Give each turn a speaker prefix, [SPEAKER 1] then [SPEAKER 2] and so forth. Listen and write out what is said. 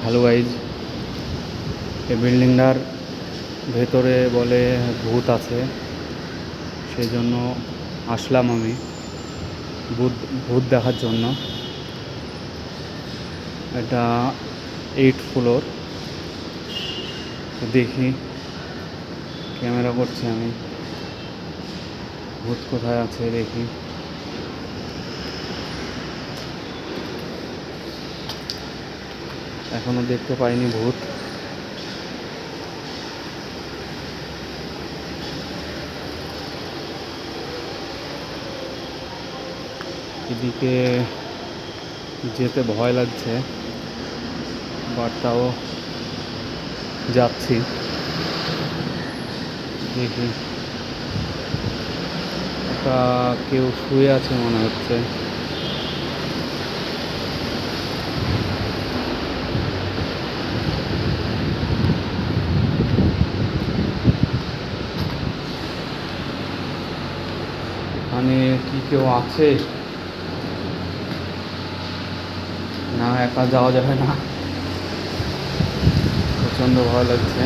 [SPEAKER 1] Hello guys, এই বিল্ডিংটার ভেতরে বলে ভূত আছে, সেই জন্য আসলাম আমি ভূত ভূত দেখার জন্য। এটা 8th ফ্লোর। দেখি, ক্যামেরা করছি আমি, ভূত কোথায় আছে দেখি। এখনো দেখতে পাইনি ভূত। এদিকে যেতে ভয় লাগছে, বাট তাও যাচ্ছি। দেখি, একটা কেউ শুয়ে আছে মনে হচ্ছে। এখানে কি কেউ আছে? না, একা যাওয়া যাবে না, প্রচণ্ড ভয় লাগছে।